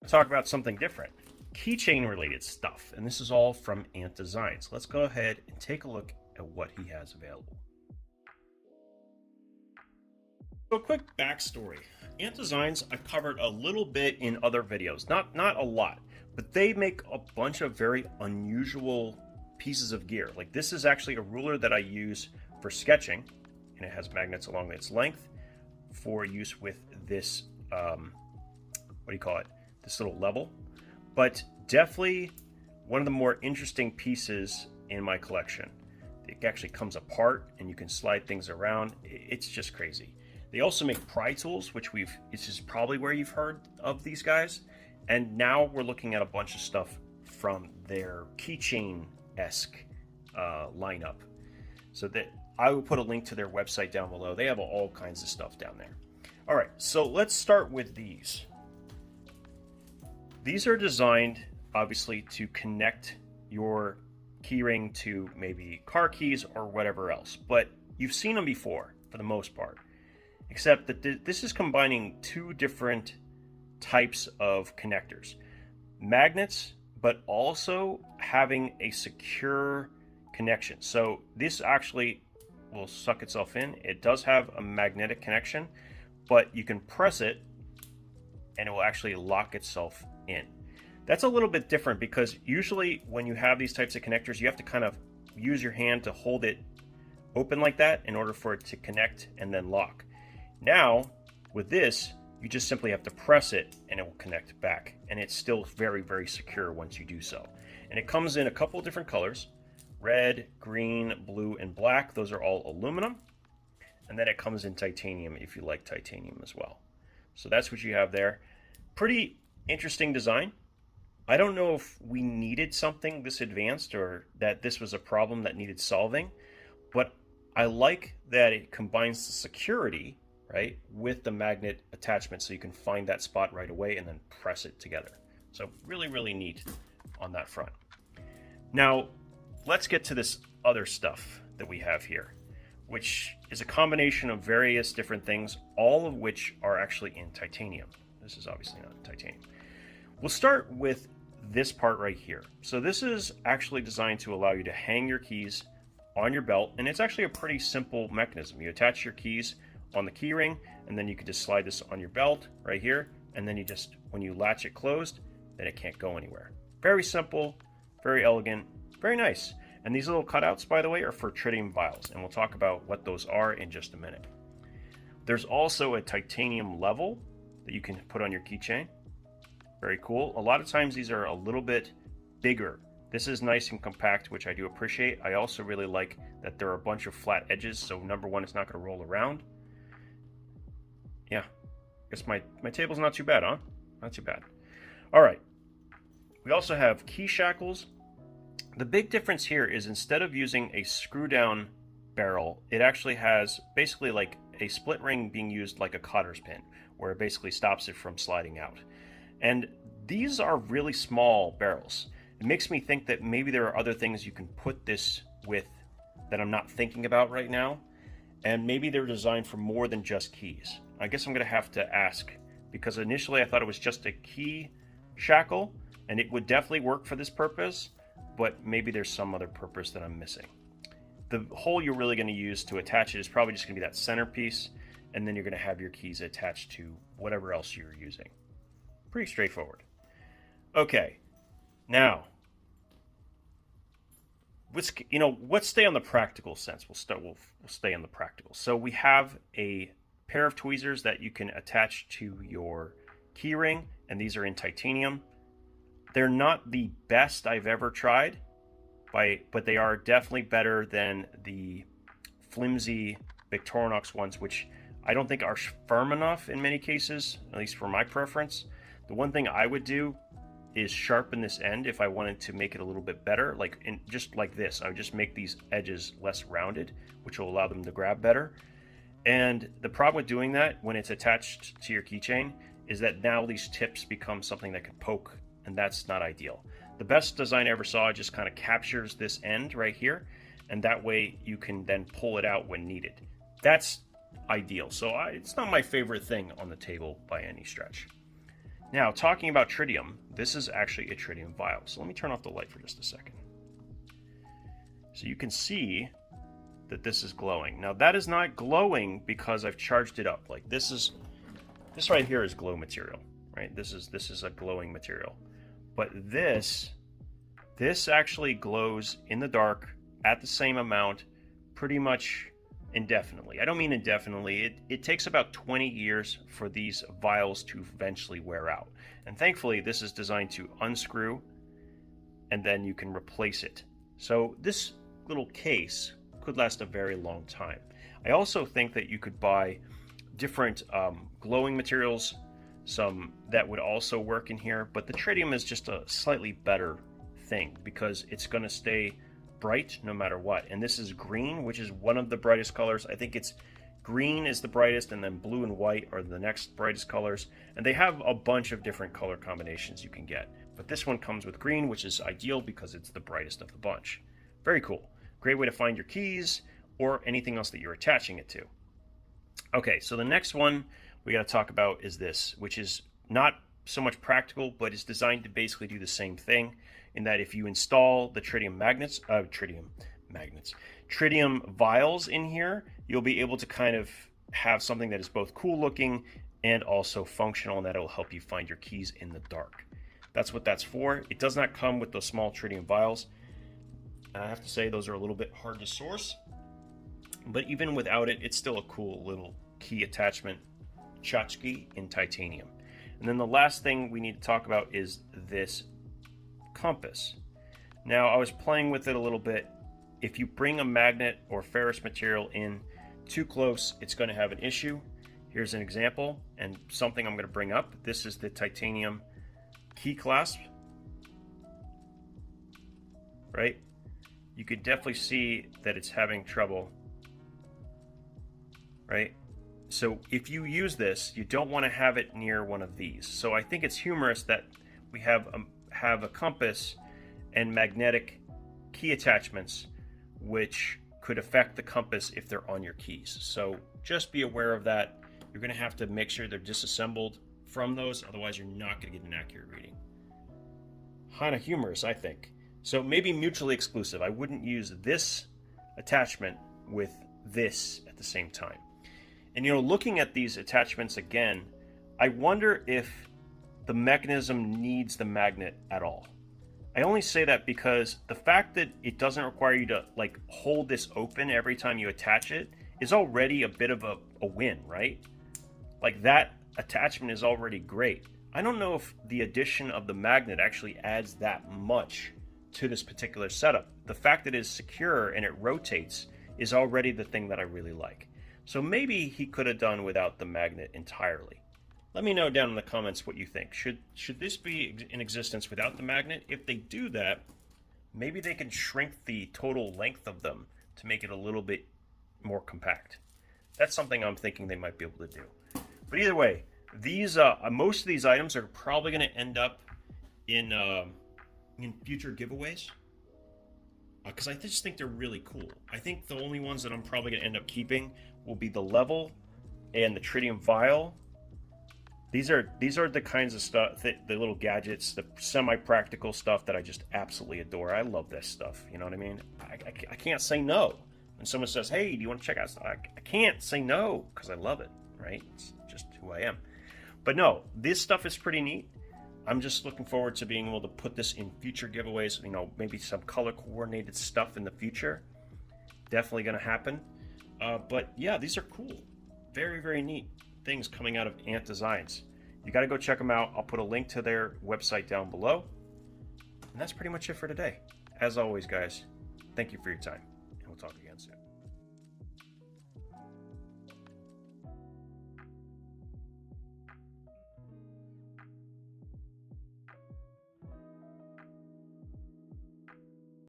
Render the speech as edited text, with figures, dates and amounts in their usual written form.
Talk about something different, keychain related stuff, and this is all from Ant Designs. Let's go ahead and take a look at what he has available. So a quick backstory. Ant Designs I've covered a little bit in other videos, not a lot, but they make a bunch of very unusual pieces of gear. Like this is actually a ruler that I use for sketching, and it has magnets along its length for use with this what do you call it, this little level. But definitely one of the more interesting pieces in my collection. It actually comes apart and you can slide things around. It's just crazy. They also make pry tools, which this is probably where you've heard of these guys. And now we're looking at a bunch of stuff from their keychain-esque lineup. So that I will put a link to their website down below. They have all kinds of stuff down there. All right, so let's start with these. These are designed, obviously, to connect your keyring to maybe car keys or whatever else. But you've seen them before, for the most part. Except that this is combining two different types of connectors. Magnets, but also having a secure connection. So this actually will suck itself in. It does have a magnetic connection, but you can press it and it will actually lock itself in. That's a little bit different because usually when you have these types of connectors, you have to kind of use your hand to hold it open like that in order for it to connect and then lock. Now, with this, you just simply have to press it and it will connect back. And it's still very, very secure once you do so. And it comes in a couple of different colors: red, green, blue, and black. Those are all aluminum. And then it comes in titanium if you like titanium as well. So that's what you have there. Pretty interesting design. I don't know if we needed something this advanced or that this was a problem that needed solving, but I like that it combines the security, right, with the magnet attachment so you can find that spot right away and then press it together. So really, really neat on that front. Now, let's get to this other stuff that we have here, which is a combination of various different things, all of which are actually in titanium. This is obviously not titanium. We'll start with this part right here. So this is actually designed to allow you to hang your keys on your belt, and it's actually a pretty simple mechanism. You attach your keys on the key ring, and then you can just slide this on your belt right here, and then you just, when you latch it closed, then it can't go anywhere. Very simple, very elegant, very nice. And these little cutouts, by the way, are for tritium vials, and we'll talk about what those are in just a minute. There's also a titanium level that you can put on your keychain. Very cool. A lot of times these are a little bit bigger. This is nice and compact, which I do appreciate. I also really like that there are a bunch of flat edges, so number one, it's not going to roll around. Yeah, I guess my table's not too bad, huh? Not too bad. All right. We also have key shackles. The big difference here is instead of using a screw down barrel, it actually has basically like a split ring being used like a cotter's pin, where it basically stops it from sliding out. And these are really small barrels. It makes me think that maybe there are other things you can put this with that I'm not thinking about right now. And maybe they're designed for more than just keys. I guess I'm going to have to ask, because initially I thought it was just a key shackle, and it would definitely work for this purpose, but maybe there's some other purpose that I'm missing. The hole you're really going to use to attach it is probably just going to be that centerpiece, and then you're going to have your keys attached to whatever else you're using. Pretty straightforward. Okay, now let's stay on the practical sense. We'll stay on the practical. So we have a pair of tweezers that you can attach to your keyring, and these are in titanium. They're not the best I've ever tried, but they are definitely better than the flimsy Victorinox ones, which I don't think are firm enough in many cases, at least for my preference. The one thing I would do is sharpen this end if I wanted to make it a little bit better, just like this. I would just make these edges less rounded, which will allow them to grab better. And the problem with doing that when it's attached to your keychain is that now these tips become something that can poke, and that's not ideal. The best design I ever saw just kind of captures this end right here, and that way you can then pull it out when needed. That's ideal. So it's not my favorite thing on the table by any stretch. Now, talking about tritium, this is actually a tritium vial. So let me turn off the light for just a second. So you can see that this is glowing. Now that is not glowing because I've charged it up. Like this right here is glow material, right? This is a glowing material. But this actually glows in the dark at the same amount pretty much indefinitely. I don't mean indefinitely. It takes about 20 years for these vials to eventually wear out. And thankfully this is designed to unscrew and then you can replace it. So this little case could last a very long time. I also think that you could buy different glowing materials, some that would also work in here, but the tritium is just a slightly better thing because it's going to stay bright no matter what. And this is green, which is one of the brightest colors. I think it's green is the brightest, and then blue and white are the next brightest colors. And they have a bunch of different color combinations you can get. But this one comes with green, which is ideal because it's the brightest of the bunch. Very cool. Great way to find your keys or anything else that you're attaching it to. Okay, so the next one we got to talk about is this, which is not so much practical, but is designed to basically do the same thing in that if you install the tritium vials in here, you'll be able to kind of have something that is both cool looking and also functional, and that will help you find your keys in the dark. That's what that's for. It does not come with those small tritium vials. I have to say those are a little bit hard to source, but even without it, it's still a cool little key attachment tchotchke in titanium. And then the last thing we need to talk about is this compass. Now, I was playing with it a little bit. If you bring a magnet or ferrous material in too close, it's going to have an issue. Here's an example and something I'm going to bring up. This is the titanium key clasp, right? You could definitely see that it's having trouble, right? So if you use this, you don't want to have it near one of these. So I think it's humorous that we have a compass and magnetic key attachments, which could affect the compass if they're on your keys. So just be aware of that. You're going to have to make sure they're disassembled from those, otherwise you're not going to get an accurate reading. Kind of humorous, I think. So maybe mutually exclusive. I wouldn't use this attachment with this at the same time. And you know, looking at these attachments again, I wonder if the mechanism needs the magnet at all. I only say that because the fact that it doesn't require you to like hold this open every time you attach it is already a bit of a win, right? Like that attachment is already great. I don't know if the addition of the magnet actually adds that much to this particular setup. The fact that it is secure and it rotates is already the thing that I really like. So maybe he could have done without the magnet entirely. Let me know down in the comments what you think. Should this be in existence without the magnet? If they do that, maybe they can shrink the total length of them to make it a little bit more compact. That's something I'm thinking they might be able to do. But either way, these most of these items are probably going to end up in future giveaways because I just think they're really cool. I think the only ones that I'm probably going to end up keeping will be the level and the tritium vial. These are the kinds of stuff, the little gadgets, the semi-practical stuff that I just absolutely adore. I love this stuff. You know what I mean? I can't say no. When someone says, "Hey, do you want to check out stuff?" I can't say no because I love it. Right? It's just who I am. But no, this stuff is pretty neat. I'm just looking forward to being able to put this in future giveaways. You know, maybe some color coordinated stuff in the future. Definitely going to happen. But yeah, these are cool. Very, very neat things coming out of Ant Designs. You got to go check them out. I'll put a link to their website down below. And that's pretty much it for today. As always, guys, thank you for your time, and we'll talk again soon.